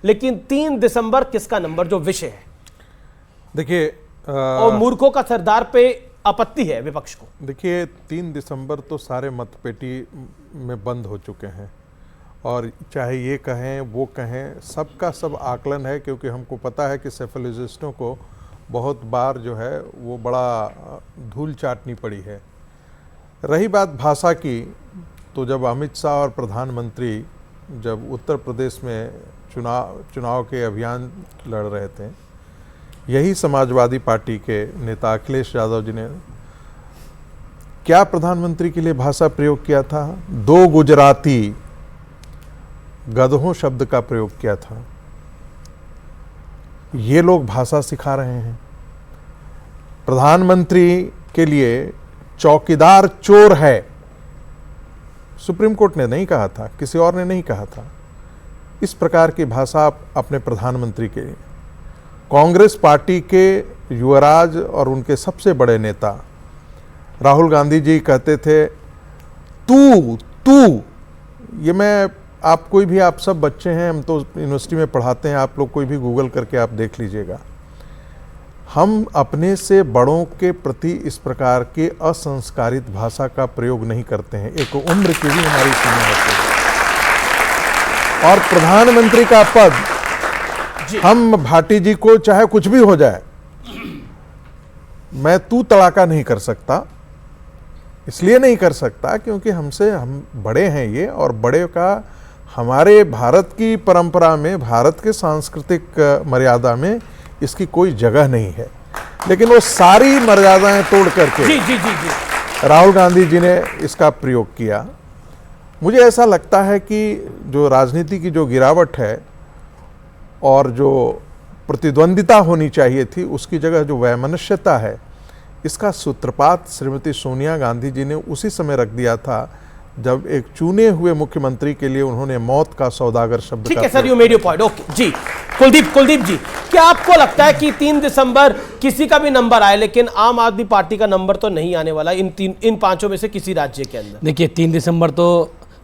लेकिन 3 दिसंबर किसका नंबर जो विषय है, देखिए और मूर्खों का सरदार पे आपत्ति है विपक्ष को। देखिए 3 दिसंबर तो सारे मतपेटी में बंद हो चुके हैं और चाहे ये कहें वो कहें, सबका सब आकलन है, क्योंकि हमको पता है कि सेफोलॉजिस्टों को बहुत बार जो है वो बड़ा धूल चाटनी पड़ी है। रही बात भाषा की, तो जब अमित शाह और प्रधानमंत्री जब उत्तर प्रदेश में चुनाव के अभियान लड़ रहे थे, यही समाजवादी पार्टी के नेता अखिलेश यादव जी ने क्या प्रधानमंत्री के लिए भाषा प्रयोग किया था? 2 गुजराती गधों शब्द का प्रयोग किया था। ये लोग भाषा सिखा रहे हैं। प्रधानमंत्री के लिए चौकीदार चोर है, सुप्रीम कोर्ट ने नहीं कहा था, किसी और ने नहीं कहा था। इस प्रकार की भाषा अपने प्रधानमंत्री के लिए, कांग्रेस पार्टी के युवराज और उनके सबसे बड़े नेता राहुल गांधी जी कहते थे तू। ये मैं आप कोई भी, आप सब बच्चे हैं, हम तो यूनिवर्सिटी में पढ़ाते हैं, आप लोग कोई भी गूगल करके आप देख लीजिएगा। हम अपने से बड़ों के प्रति इस प्रकार के असंस्कारित भाषा का प्रयोग नहीं करते हैं। एक उम्र की भी हमारी सीमा होती है। और प्रधानमंत्री का पद, हम भाटी जी को चाहे कुछ भी हो जाए, मैं तू तड़ाका नहीं कर सकता। इसलिए नहीं कर सकता क्योंकि हम बड़े हैं ये, और बड़े का हमारे भारत की परंपरा में, भारत के सांस्कृतिक मर्यादा में इसकी कोई जगह नहीं है। लेकिन वो सारी मर्यादाएं तोड़ करके जी। राहुल गांधी जी ने इसका प्रयोग किया। मुझे ऐसा लगता है कि जो राजनीति की जो गिरावट है और जो प्रतिद्वंदिता होनी चाहिए थी, उसकी जगह जो वैमनस्यता है, इसका सूत्रपात श्रीमती सोनिया गांधी जी ने उसी समय रख दिया था जब एक चुने हुए मुख्यमंत्री के लिए उन्होंने मौत का सौदागर शब्द। ठीक है sir, you made your point. Okay ji, Kuldeep ji, क्या आपको लगता है कि 3 दिसंबर किसी का भी नंबर आए, लेकिन आम आदमी पार्टी का नंबर तो नहीं आने वाला इन 5 में से किसी राज्य के अंदर? देखिए 3 दिसंबर तो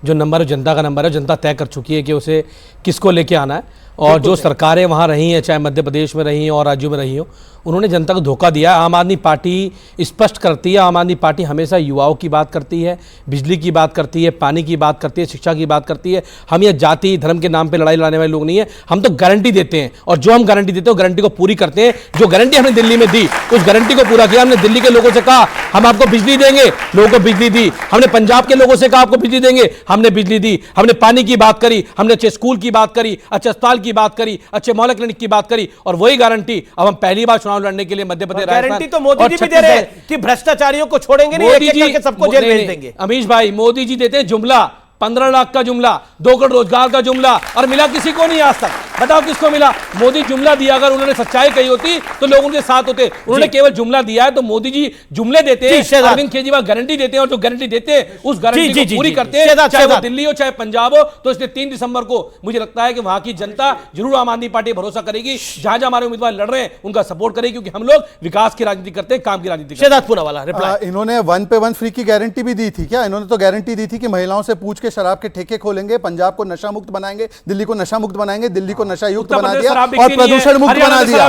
जो नंबर है जनता का नंबर है, जनता तय कर चुकी है कि उसे किसको लेके आना है। और जो सरकारें वहाँ रही हैं, चाहे मध्य प्रदेश में रही और राज्यों में रही हो, उन्होंने जनता को धोखा दिया। आम आदमी पार्टी स्पष्ट करती है, आम आदमी पार्टी हमेशा युवाओं की बात करती है, बिजली की बात करती है, पानी की बात करती है, शिक्षा की बात करती है। हम ये जाति धर्म के नाम पे लड़ाई लड़ाने वाले लोग नहीं है। हम तो गारंटी देते हैं, और जो हम गारंटी देते हैं गारंटी को पूरी करते हैं। जो गारंटी हमने दिल्ली में दी, उस गारंटी को पूरा किया। हमने दिल्ली के लोगों से कहा हम आपको बिजली देंगे, लोगों को बिजली दी। हमने पंजाब के लोगों से कहा आपको बिजली देंगे, हमने बिजली दी। हमने पानी की बात करी, हमने अच्छे स्कूल की बात करी, अच्छे अस्पताल की बात करी, अच्छे मोहल्ला क्लिनिक की बात करी, और वही गारंटी अब हम पहली बार चुनाव लड़ने के लिए मध्य प्रदेश। गारंटी तो मोदी जी भी दे रहे हैं कि भ्रष्टाचारियों को छोड़ेंगे नहीं, एक-एक करके सबको जेल भेज देंगे। अमीश भाई, मोदी जी देते हैं जुमला, 15 लाख का जुमला, 2 करोड़ रोजगार का जुमला, और मिला किसी को नहीं आज तक। बताओ किसको मिला? मोदी जुमला दिया, अगर उन्होंने सच्चाई कही होती तो लोग उनके साथ होते। उन्होंने केवल जुमला दिया है, तो मोदी जी जुमले देते हैं, अरविंद केजरीवाल गारंटी देते हैं, और जो गारंटी देते हैं उस गारंटी को पूरी करते हैं, चाहे वो दिल्ली हो चाहे पंजाब हो। तो इसलिए 3 दिसंबर को मुझे लगता है कि वहां की जनता जरूर आम आदमी पार्टी भरोसा करेगी। जहां जहां हमारे उम्मीदवार लड़ रहे हैं उनका सपोर्ट करेगी, क्योंकि हम लोग विकास की राजनीति करते हैं, काम की राजनीति। इन्होंने 1 पे 1 फ्री की गारंटी भी दी थी क्या? इन्होंने तो गारंटी दी थी कि महिलाओं से पूछ के शराब के ठेके खोलेंगे, पंजाब को नशा मुक्त बनाएंगे, दिल्ली को नशा मुक्त बनाएंगे, दिल्ली को नशा युक्त बना दिया और प्रदूषण मुक्त बना दिया।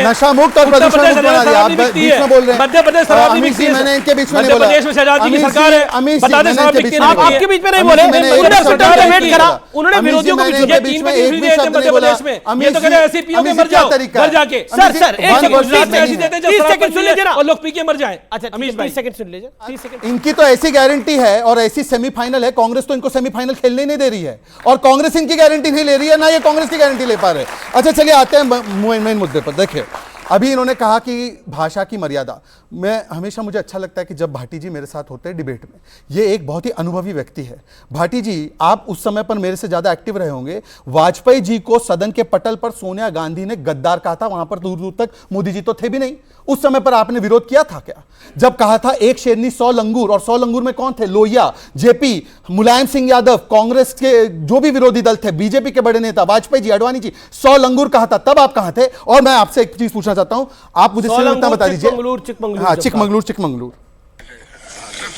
नशा मुक्त और प्रदूषण मुक्त बना दिया। आप बीच में बोल रहे हैं। मध्य प्रदेश शराब नहीं बिकती है। मैंने इनके बीच में नहीं बोला। मध्य प्रदेश में शहजाद जी की सरकार है, बता दें शराब बिकती नहीं। आप आपके बीच में नहीं बोले, उन्होंने सरकार ने वेट करा, उन्होंने विरोधियों को बीच में 3 बजे फ्री दिए थे मध्य प्रदेश में। ये तो कह रहे हैं ऐसे पियोगे मर जाओ घर जाके। सर 1 सेकंड, ऐसी देते हैं जब 30 सेकंड सुन लीजिए ना, और लोग पी के मर जाएं। अच्छा अमीश भाई 30 सेकंड सुन लीजिए, 30 सेकंड। इनकी तो ऐसी गारंटी है और ऐसी सेमीफाइनल है, कांग्रेस तो इनको सेमीफाइनल खेलने ही नहीं दे रही है, और कांग्रेस इनकी गारंटी नहीं ले रही है, ना ये कांग्रेस की गारंटी ले पा रहे। अच्छा चलिए आते हैं मेन मुद्दे पर। देखिए अभी इन्होंने कहा कि भाषा की मर्यादा। मैं हमेशा, मुझे अच्छा लगता है कि जब भाटी जी मेरे साथ होते हैं डिबेट में, ये एक बहुत ही अनुभवी व्यक्ति है। भाटी जी, आप उस समय पर मेरे से ज्यादा एक्टिव रहे होंगे। वाजपेयी जी को सदन के पटल पर सोनिया गांधी ने गद्दार कहा था, वहां पर दूर दूर तक मोदी जी तो थे भी नहीं। उस समय पर आपने विरोध किया था क्या? जब कहा था 1 शेरनी 100 लंगूर, और 100 लंगूर में कौन थे? लोहिया, जेपी, मुलायम सिंह यादव, कांग्रेस के जो भी विरोधी दल थे, बीजेपी के बड़े नेता वाजपेयी जी, अडवाणी जी, 100 लंगूर कहा था, तब आप कहां थे? और मैं आपसे एक चीज पूछना चाहता हूं, आप मुझे बता दीजिए। चिकमंगलूर हाँ, चिकमंगलूर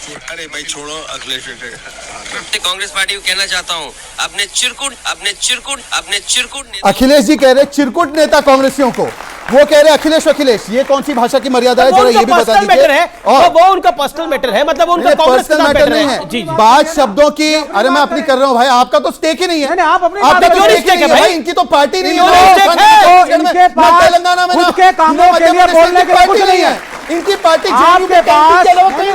अरे भाई छोड़ो अखिलेश। कांग्रेस पार्टी को कहना चाहता हूँ, अपने चिरकुट अखिलेश जी कह रहे चिरकुट नेता कांग्रेसियों को, वो कह रहे अखिलेश। ये कौन सी भाषा की मर्यादा है, जरा ये भी बता दीजिए। वो उनका पर्सनल मैटर है, मतलब उनका कांग्रेस का मैटर नहीं है। जी बात शब्दों की, अरे मैं अपनी कर रहा हूँ भाई, आपका तो स्टेक ही नहीं है। आपका तो स्टेक है भाई, इनकी तो पार्टी नहीं है, तेलंगाना में खुद के कामों के लिए बोलने के लिए कुछ नहीं है। इनकी पार्टी आपके पास,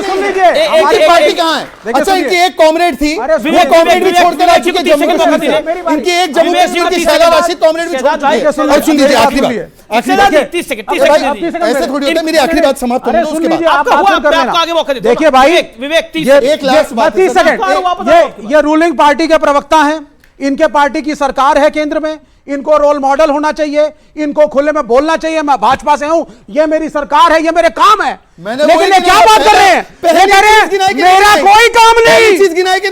सुन लीजिए इनकी पार्टी कहाँ है? अच्छा, इनकी एक कॉमरेड थी, वो कॉमरेड भी छोड़कर आ चुके जम्मू कश्मीर से। इनकी एक जम्मू कश्मीर की शैला राशिद कॉमरेड भी छोड़ चुकी है। और सुन लीजिए आखिरी बात, ऐसे थोड़ी होता है। मेरी आखिरी बात समाप्त होने दो, उसके बाद देखिए भाई, विवेक 30 सेकंड। ये रूलिंग पार्टी के प्रवक्ता हैं, इनके पार्टी की सरकार है केंद्र में, इनको रोल मॉडल होना चाहिए, इनको खुले में बोलना चाहिए। मैं भाजपा से हूं, ये मेरी सरकार है, ये मेरे काम है, लेकिन ये क्या बात कर रहे हैं? मेरा कोई काम नहीं।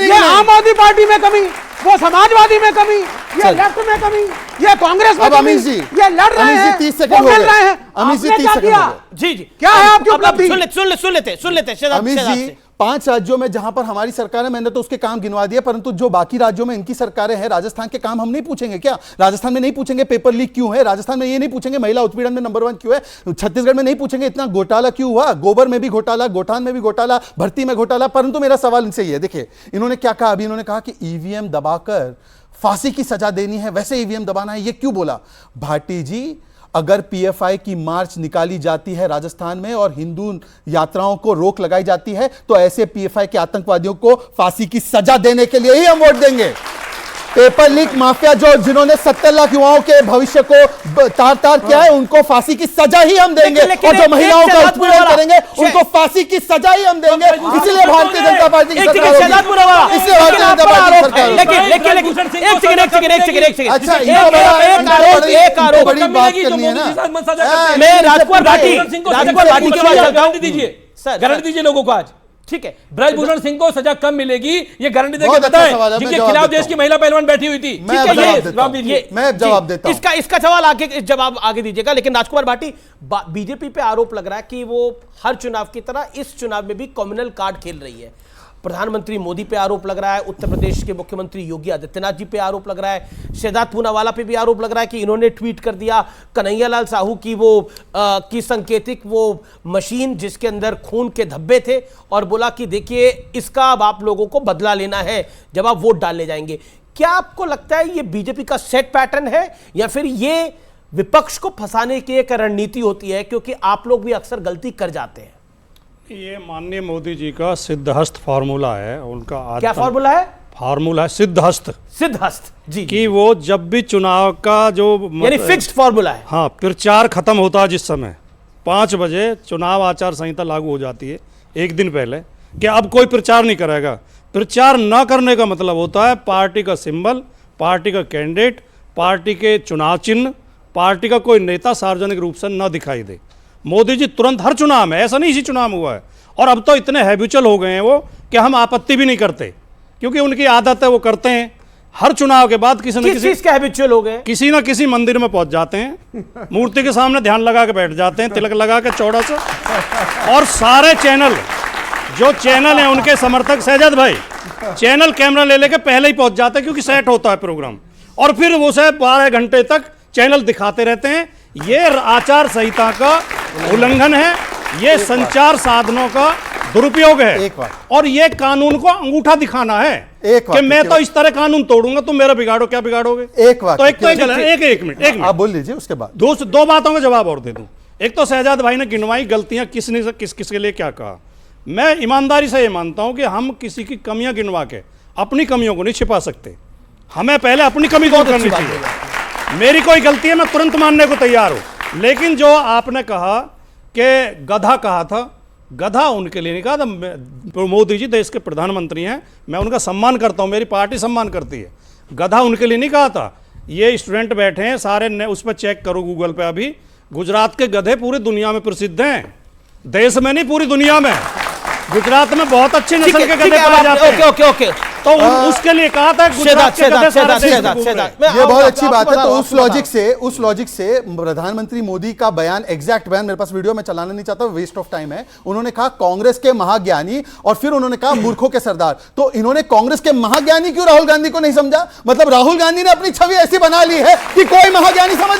ये आम आदमी पार्टी में कमी, वो समाजवादी में कमी, ये लेफ्ट में कमी, ये कांग्रेस में कमी, ये लड़ रहे हैं, 30 सेकंड मिल रहे हैं। अमित जी आपने 30 क्या सेकंड किया? जी जी, क्या है आपकी उपलब्धि? सुन लेते अमित जी, 5 राज्यों में जहां पर हमारी सरकार है, मैंने तो उसके काम गिनवा दिए, परंतु जो बाकी राज्यों में इनकी सरकारें हैं, राजस्थान के काम हम नहीं पूछेंगे क्या? राजस्थान में नहीं पूछेंगे पेपर लीक क्यों है, राजस्थान में ये नहीं पूछेंगे महिला उत्पीड़न में नंबर 1 क्यों है, छत्तीसगढ़ में नहीं पूछेंगे इतना घोटाला क्यों हुआ, गोबर में भी घोटाला, गोठान में भी घोटाला, भर्ती में घोटाला। परंतु मेरा सवाल इनसे ये है, देखिए इन्होंने क्या कहा अभी, इन्होंने कहा कि ईवीएम दबाकर फांसी की सजा देनी है, वैसे ईवीएम दबाना है। ये क्यों बोला? भाटी जी, अगर पीएफआई की मार्च निकाली जाती है राजस्थान में और हिंदू यात्राओं को रोक लगाई जाती है, तो ऐसे पीएफआई के आतंकवादियों को फांसी की सजा देने के लिए ही हम वोट देंगे। पेपर लीक माफिया जिन्होंने 70 लाख युवाओं के भविष्य को तार किया है, उनको फांसी की सजा ही हम देंगे। और जो महिलाओं का उत्पीड़न करेंगे, उनको फांसी की सजा ही हम देंगे। इसलिए भारतीय जनता पार्टी की सरकार होगी। इसलिए भारतीय जनता पार्टी की सरकार होगी। अच्छा, एक आरोप बड़ी बात करनी है ना। मैं राजकुमार भाटी की बात करता हूं। गारंटी दीजिए लोगों को आज। ठीक है, ब्रजभूषण सिंह को सजा कब मिलेगी, ये गारंटी देके बहुत अच्छा बताएं, सवाल है, मैं जिनके जवाब खिलाफ देता देश की महिला पहलवान बैठी हुई थी। मैं जवाब देता हूं। इसका सवाल जवाब आगे दीजिएगा। लेकिन राजकुमार भाटी, बीजेपी पे आरोप लग रहा है कि वो हर चुनाव की तरह इस चुनाव में भी कम्युनल कार्ड खेल रही है। प्रधानमंत्री मोदी पे आरोप लग रहा है, उत्तर प्रदेश के मुख्यमंत्री योगी आदित्यनाथ जी पे आरोप लग रहा है, शहजाद पूनावाला पे भी आरोप लग रहा है कि इन्होंने ट्वीट कर दिया कन्हैयालाल साहू की वो की संकेतिक वो मशीन जिसके अंदर खून के धब्बे थे, और बोला कि देखिए इसका अब आप लोगों को बदला लेना है जब आप वोट डालने जाएंगे। क्या आपको लगता है ये बीजेपी का सेट पैटर्न है, या फिर ये विपक्ष को फंसाने की एक रणनीति होती है, क्योंकि आप लोग भी अक्सर गलती कर जाते हैं? ये माननीय मोदी जी का सिद्धहस्त फार्मूला है उनका। क्या फार्मूला है? फार्मूला है सिद्धहस्त जी, कि वो जब भी चुनाव का जो यानी फिक्स्ड फार्मूला है। हाँ, प्रचार खत्म होता है जिस समय 5 बजे चुनाव आचार संहिता लागू हो जाती है एक दिन पहले, कि अब कोई प्रचार नहीं करेगा। प्रचार न करने का मतलब होता है पार्टी का सिंबल, पार्टी का कैंडिडेट, पार्टी के चुनाव चिन्ह, पार्टी का कोई नेता सार्वजनिक रूप से न दिखाई दे। मोदी जी तुरंत हर चुनाव में, ऐसा नहीं इसी चुनाव में हुआ है, और अब तो इतने हैबिचुअल हो गए हैं वो कि हम आपत्ति भी नहीं करते, क्योंकि उनकी आदत है, वो करते हैं। हर चुनाव के बाद किसी न किसी के हैबिचुअल हो गए, किसी न किसी मंदिर में पहुंच जाते हैं, मूर्ति के सामने ध्यान लगा के बैठ जाते हैं, तिलक लगा के चौड़ा सा, और सारे चैनल जो चैनल हैं उनके समर्थक शहजाद भाई चैनल कैमरा ले लेके पहले ही पहुंच जाते हैं, क्योंकि सेट होता है प्रोग्राम, और फिर वो से 12 घंटे तक चैनल दिखाते रहते हैं। ये आचार संहिता का उल्लंघन है, ये संचार साधनों का दुरुपयोग है, और ये कानून को अंगूठा दिखाना है कि मैं तो इस तरह कानून तोड़ूंगा, तुम मेरा बिगाड़ो, क्या बिगाड़ोगे? एक मिनट आप बोल लीजिए, उसके बाद दो बातों का जवाब और दे दूं। एक तो शहजाद भाई ने गिनवाई गलतियां, किसने किसके लिए क्या कहा। मैं ईमानदारी से ये मानता हूं कि हम किसी की कमियां गिनवा के अपनी कमियों को नहीं छिपा सकते, हमें पहले अपनी कमी दूर करनी चाहिए। मेरी कोई गलती है, मैं तुरंत मानने को तैयार हूं, लेकिन जो आपने कहा कि गधा कहा था, गधा उनके लिए नहीं कहा था। मोदी जी देश के प्रधानमंत्री हैं, मैं उनका सम्मान करता हूं, मेरी पार्टी सम्मान करती है, गधा उनके लिए नहीं कहा था। ये स्टूडेंट बैठे हैं सारे, उस पर चेक करो गूगल पे, अभी गुजरात के गधे पूरी दुनिया में प्रसिद्ध हैं, देश में नहीं पूरी दुनिया में। गुजरात में बहुत अच्छे ठीक नस्ल है, के ठीक गधे है, पाए जाते ओके हैं। ओके ओके तो उसके लिए कहा था गुजरात के गधे सारे देश में घूम रहे हैं। ये बहुत अच्छी बात है। तो उस लॉजिक से प्रधानमंत्री मोदी का बयान, एग्जैक्ट बयान मेरे पास वीडियो में चलाना नहीं चाहता, वेस्ट ऑफ टाइम है। उन्होंने कहा कांग्रेस के महाज्ञानी और फिर उन्होंने कहा मूर्खों के सरदार। तो इन्होंने कांग्रेस के महाज्ञानी क्यों राहुल गांधी को नहीं समझा? मतलब राहुल गांधी ने अपनी छवि ऐसी बना ली है कि कोई महाज्ञानी समझ